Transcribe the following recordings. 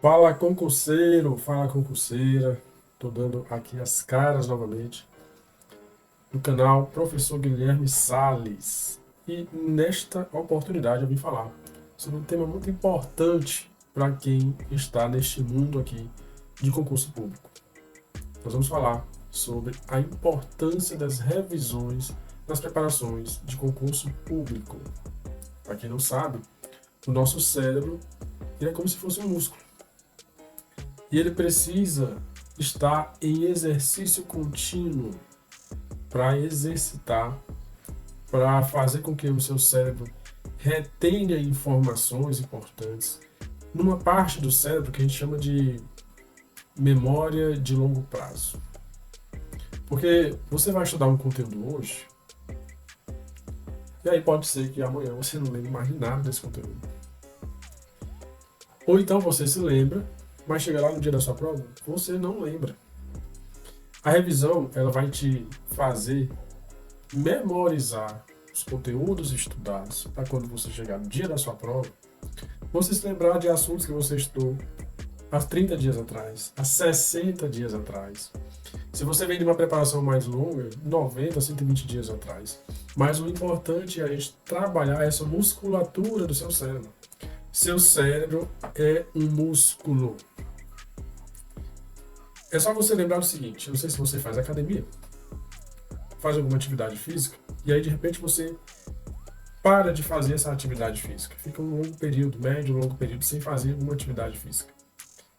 Fala concurseiro, fala concurseira. Tô dando aqui as caras novamente do canal Professor Guilherme Sales. E nesta oportunidade eu vim falar sobre um tema muito importante para quem está neste mundo aqui de concurso público. Nós vamos falar sobre a importância das revisões nas preparações de concurso público. Para quem não sabe, o nosso cérebro ele é como se fosse um músculo. E ele precisa estar em exercício contínuo para exercitar, para fazer com que o seu cérebro retenha informações importantes numa parte do cérebro que a gente chama de memória de longo prazo. Porque você vai estudar um conteúdo hoje, e aí pode ser que amanhã você não lembre mais nada desse conteúdo. Ou então você se lembra, mas chega lá no dia da sua prova, você não lembra. A revisão ela vai te fazer memorizar os conteúdos estudados para quando você chegar no dia da sua prova, você se lembrar de assuntos que você estudou há 30 dias atrás, há 60 dias atrás. Se você vem de uma preparação mais longa, 90, 120 dias atrás. Mas o importante é a gente trabalhar essa musculatura do seu cérebro. Seu cérebro é um músculo. É só você lembrar do seguinte, eu não sei se você faz academia, faz alguma atividade física, e aí de repente você para de fazer essa atividade física. Fica um longo período, médio, longo período, sem fazer alguma atividade física.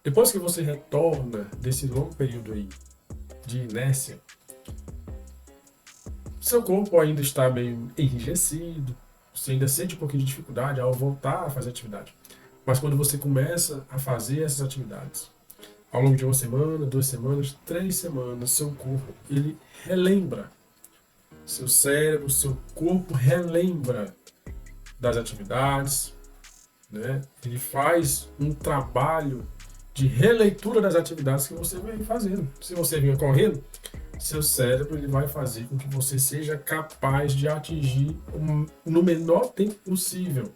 Depois que você retorna desse longo período aí de inércia, seu corpo ainda está meio enrijecido, você ainda sente um pouquinho de dificuldade ao voltar a fazer atividade. Mas quando você começa a fazer essas atividades, ao longo de uma semana, 2 semanas, 3 semanas, seu corpo ele relembra. Seu cérebro, seu corpo relembra das atividades, né? Ele faz um trabalho de releitura das atividades que você vem fazendo. Se você vinha correndo, seu cérebro ele vai fazer com que você seja capaz de atingir no menor tempo possível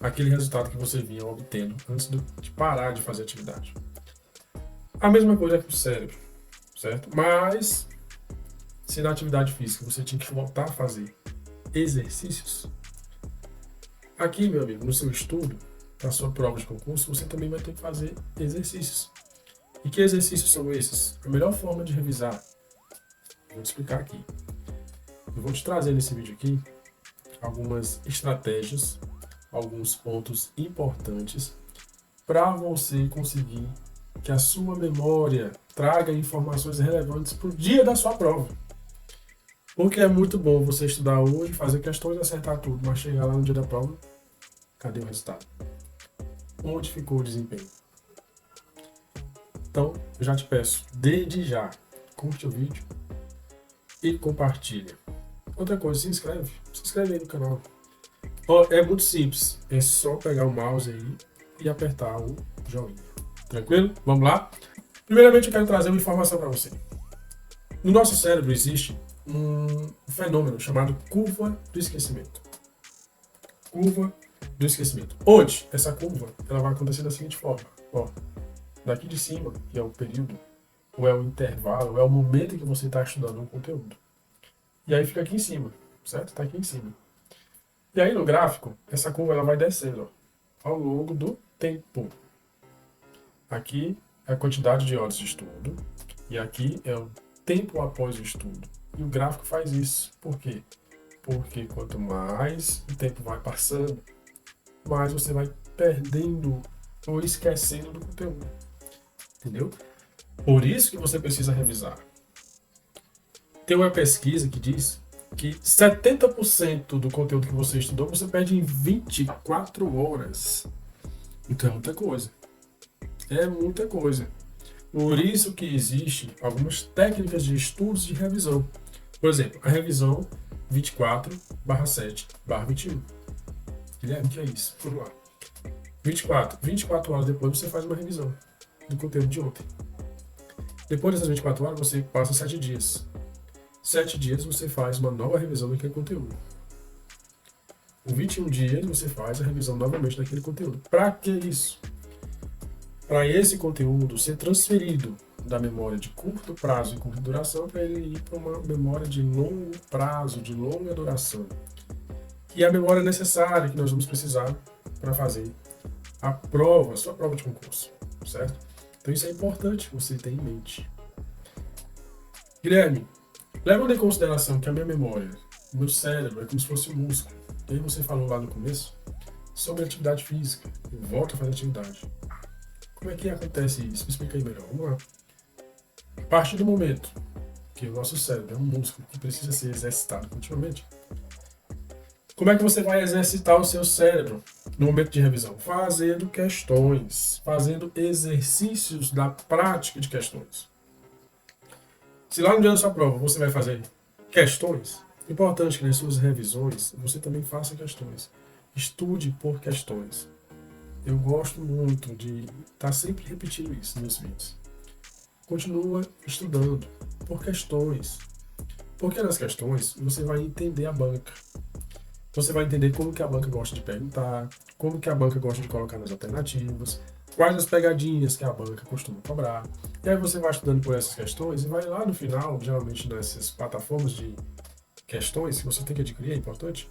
aquele resultado que você vinha obtendo antes de parar de fazer atividade. A mesma coisa com o cérebro, certo? Mas se na atividade física você tinha que voltar a fazer exercícios, aqui, meu amigo, no seu estudo, para sua prova de concurso, você também vai ter que fazer exercícios. E que exercícios são esses? A melhor forma de revisar, vou te explicar aqui. Eu vou te trazer nesse vídeo aqui algumas estratégias, alguns pontos importantes para você conseguir que a sua memória traga informações relevantes para o dia da sua prova. Porque é muito bom você estudar hoje, fazer questões, acertar tudo, mas chegar lá no dia da prova, cadê o resultado? Onde ficou o desempenho? Então, eu já te peço, desde já, curte o vídeo e compartilha. Outra coisa, se inscreve aí no canal. É muito simples, é só pegar o mouse aí e apertar o joinha. Tranquilo? Vamos lá? Primeiramente, eu quero trazer uma informação para você. No nosso cérebro existe um fenômeno chamado curva do esquecimento. Curva do esquecimento. Onde essa curva ela vai acontecer da seguinte forma. Ó, daqui de cima, que é o período, ou é o intervalo, ou é o momento em que você está estudando um conteúdo. E aí fica aqui em cima, certo? Está aqui em cima. E aí no gráfico, essa curva ela vai descendo ó, ao longo do tempo. Aqui é a quantidade de horas de estudo, e aqui é o tempo após o estudo. E o gráfico faz isso. Por quê? Porque quanto mais o tempo vai passando, mais você vai perdendo ou esquecendo do conteúdo. Entendeu? Por isso que você precisa revisar. Tem uma pesquisa que diz que 70% do conteúdo que você estudou você perde em 24 horas. Então é muita coisa. É muita coisa. Por isso que existem algumas técnicas de estudos de revisão. Por exemplo, a revisão 24/7/21. Guilherme, que é isso? Vamos lá. 24 horas depois você faz uma revisão do conteúdo de ontem. Depois dessas 24 horas você passa 7 dias. 7 dias você faz uma nova revisão daquele conteúdo. Com 21 dias você faz a revisão novamente daquele conteúdo. Para que isso? para esse conteúdo ser transferido da memória de curto prazo e curta duração para ele ir para uma memória de longo prazo, de longa duração. E a memória necessária que nós vamos precisar para fazer a prova, a sua prova de concurso, certo? Então isso é importante você ter em mente. Guilherme, levando em consideração que a minha memória, o meu cérebro é como se fosse um músculo. E aí você falou lá no começo sobre atividade física. Eu volto a fazer atividade. Como é que acontece isso? Me explica aí melhor. Vamos lá. A partir do momento que o nosso cérebro é um músculo que precisa ser exercitado continuamente, como é que você vai exercitar o seu cérebro no momento de revisão? Fazendo questões, fazendo exercícios da prática de questões. Se lá no dia da sua prova você vai fazer questões, é importante que nas suas revisões você também faça questões. Estude por questões. Eu gosto muito de estar sempre repetindo isso nos vídeos. Continua estudando por questões. Porque nas questões você vai entender a banca. Você vai entender como que a banca gosta de perguntar, como que a banca gosta de colocar nas alternativas, quais as pegadinhas que a banca costuma cobrar. E aí você vai estudando por essas questões e vai lá no final, geralmente nessas plataformas de questões que você tem que adquirir, é importante.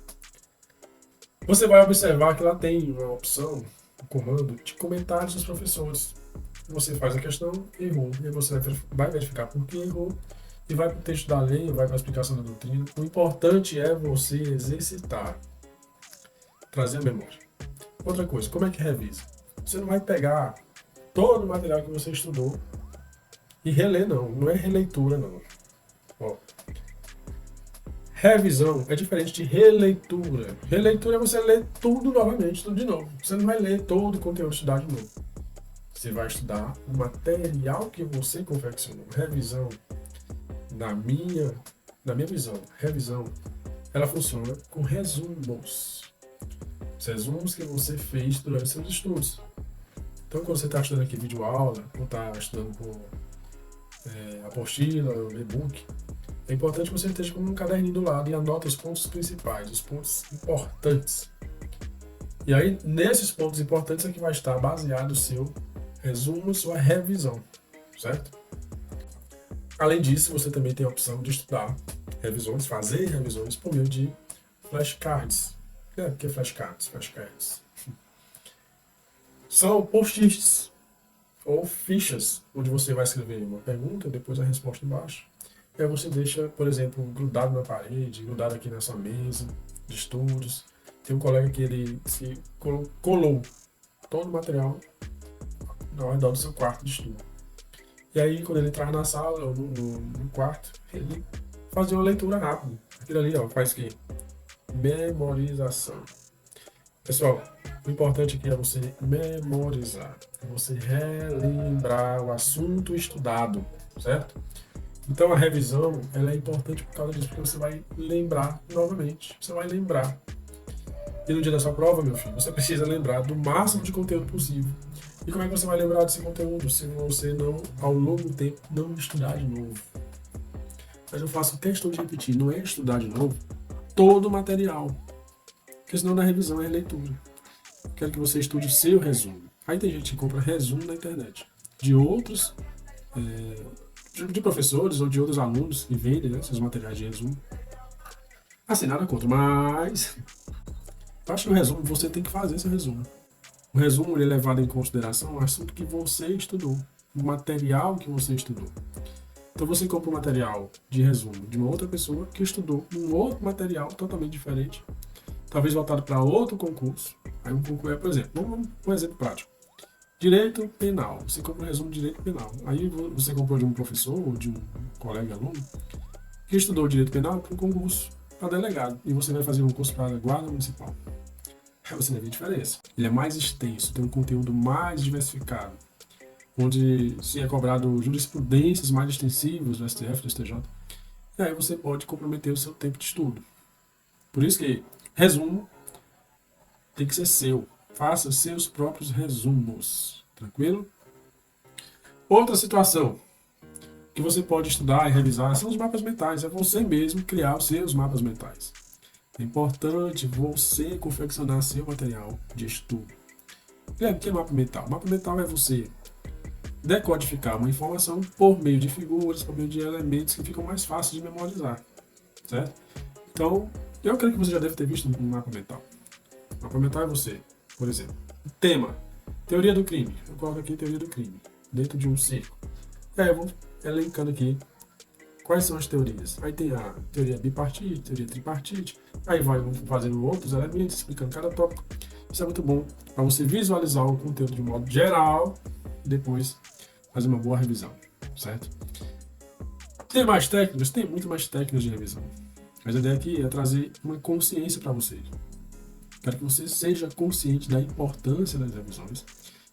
Você vai observar que lá tem uma opção, um comando de comentários dos professores. Você faz a questão, errou, e aí você vai verificar por que errou, e vai para o texto da lei, vai para a explicação da doutrina. O importante é você exercitar, trazer a memória. Outra coisa, como é que revisa? Você não vai pegar todo o material que você estudou e reler, não. Não é releitura, não. Ó, revisão é diferente de releitura. Releitura é você ler tudo novamente, tudo de novo. Você não vai ler todo o conteúdo estudado de novo. Você vai estudar o material que você confeccionou. Revisão, na minha visão, revisão, ela funciona com resumos. Os resumos que você fez durante seus estudos. Então, quando você está estudando aqui vídeo aula, ou está estudando por apostila, e-book, é importante que você esteja com um caderninho do lado e anote os pontos principais, os pontos importantes. E aí, nesses pontos importantes é que vai estar baseado o seu resumo, sua revisão, certo? Além disso, você também tem a opção de estudar revisões, fazer revisões por meio de flashcards. O que é flashcards? Flashcards são post-its ou fichas, onde você vai escrever uma pergunta, depois a resposta embaixo. E aí você deixa, por exemplo, grudado na parede, grudado aqui nessa mesa de estudos. Tem um colega que ele se colou todo o material ao redor do seu quarto de estudo. E aí, quando ele entrava na sala ou no quarto, ele fazia uma leitura rápida. Aquilo ali, ó, faz o quê? Memorização. Pessoal, o importante aqui é você memorizar, é você relembrar o assunto estudado, certo? Então a revisão, ela é importante por causa disso, porque você vai lembrar novamente, você vai lembrar. E no dia da sua prova, meu filho, você precisa lembrar do máximo de conteúdo possível. E como é que você vai lembrar desse conteúdo se você não, ao longo do tempo, não estudar de novo? Mas eu faço questão de repetir, não é estudar de novo todo o material, porque senão na revisão é leitura. Eu quero que você estude o seu resumo. Aí tem gente que compra resumo na internet, de outros, de professores ou de outros alunos que vendem, né, esses materiais de resumo. Assim, nada contra, mas eu acho que o resumo, você tem que fazer esse resumo. O resumo ele é levado em consideração o assunto que você estudou, o material que você estudou. Então você compra um material de resumo de uma outra pessoa que estudou um outro material totalmente diferente, talvez voltado para outro concurso. Aí um concurso, por exemplo, vamos um exemplo prático. Direito penal. Você compra um resumo de direito penal. Aí você comprou de um professor ou de um colega aluno que estudou direito penal para um concurso para delegado. E você vai fazer um concurso para a guarda municipal. Aí você vai ver a diferença. Ele é mais extenso, tem um conteúdo mais diversificado, onde se é cobrado jurisprudências mais extensivas do STF, do STJ. E aí você pode comprometer o seu tempo de estudo. Por isso que resumo tem que ser seu. Faça seus próprios resumos. Tranquilo? Outra situação que você pode estudar e revisar são os mapas mentais. É você mesmo criar os seus mapas mentais. É importante você confeccionar seu material de estudo. O que é mapa mental? Mapa mental é você decodificar uma informação por meio de figuras, por meio de elementos que ficam mais fáceis de memorizar, certo? Então, eu creio que você já deve ter visto um mapa mental. O mapa mental é você, por exemplo. Tema, teoria do crime. Eu coloco aqui teoria do crime, dentro de um círculo. E aí eu vou elencando aqui quais são as teorias. Aí tem a teoria bipartite, teoria tripartite, aí vai fazendo outros elementos, explicando cada tópico. Isso é muito bom para você visualizar o conteúdo de modo geral e depois fazer uma boa revisão, certo? Tem mais técnicas? Tem muito mais técnicas de revisão. Mas a ideia aqui é trazer uma consciência para vocês. Quero que você seja consciente da importância das revisões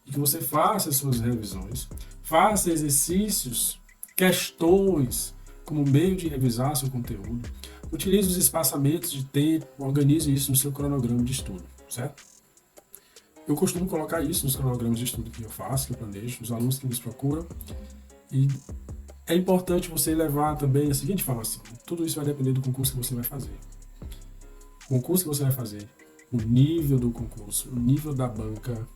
e que você faça as suas revisões, faça exercícios, questões como meio de revisar seu conteúdo. Utilize os espaçamentos de tempo, organize isso no seu cronograma de estudo, certo? Eu costumo colocar isso nos cronogramas de estudo que eu faço, que eu planejo, os alunos que nos procuram. E é importante você levar também a seguinte informação. Tudo isso vai depender do concurso que você vai fazer. O concurso que você vai fazer, o nível do concurso, o nível da banca,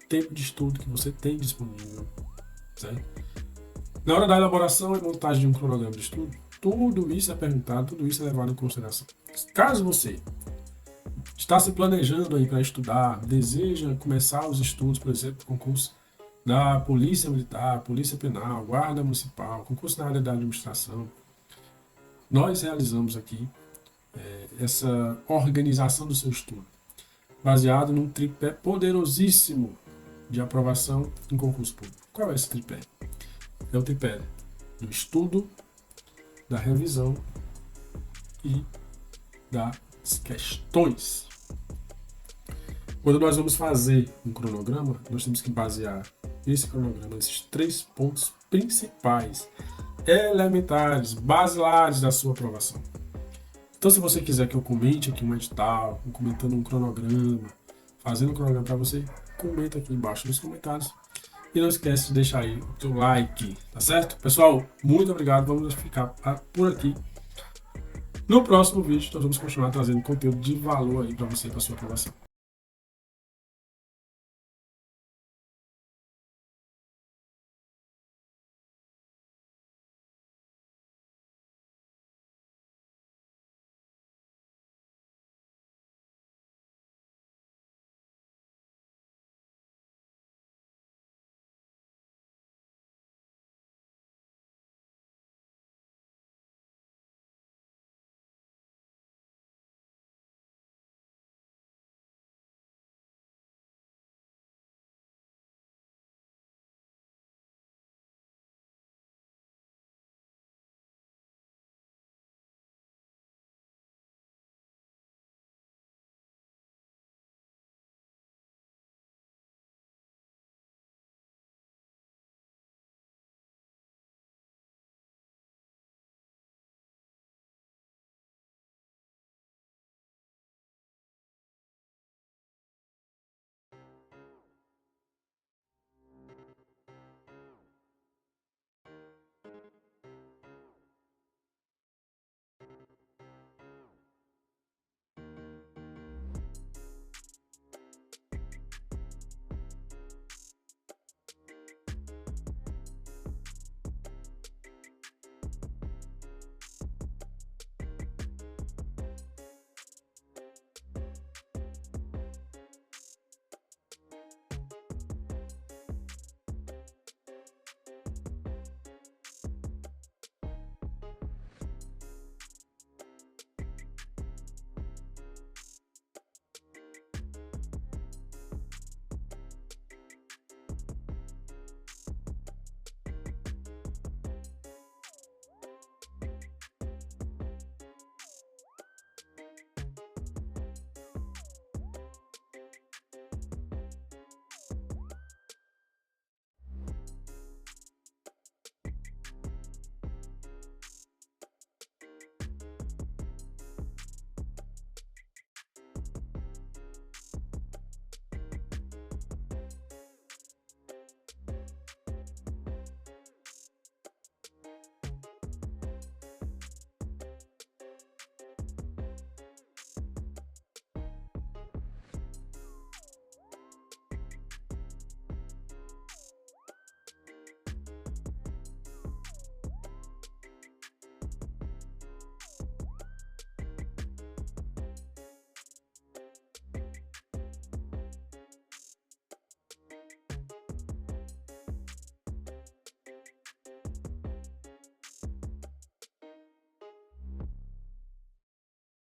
o tempo de estudo que você tem disponível, certo? Na hora da elaboração e montagem de um cronograma de estudo, tudo isso é perguntado, tudo isso é levado em consideração. Caso você está se planejando aí para estudar, deseja começar os estudos, por exemplo, concurso da Polícia Militar, Polícia Penal, Guarda Municipal, concurso na área da administração, nós realizamos aqui essa organização do seu estudo, baseado num tripé poderosíssimo de aprovação em concurso público. Qual é esse tripé? É o tripé do estudo, da revisão e das questões. Quando nós vamos fazer um cronograma, nós temos que basear esse cronograma nesses 3 pontos principais, elementares, basilares da sua aprovação. Então, se você quiser que eu comente aqui um edital, comentando um cronograma, fazendo um cronograma para você, comenta aqui embaixo nos comentários. E não esquece de deixar aí o teu like, tá certo? Pessoal, muito obrigado. Vamos ficar por aqui. No próximo vídeo, nós vamos continuar trazendo conteúdo de valor aí para você e para sua aprovação.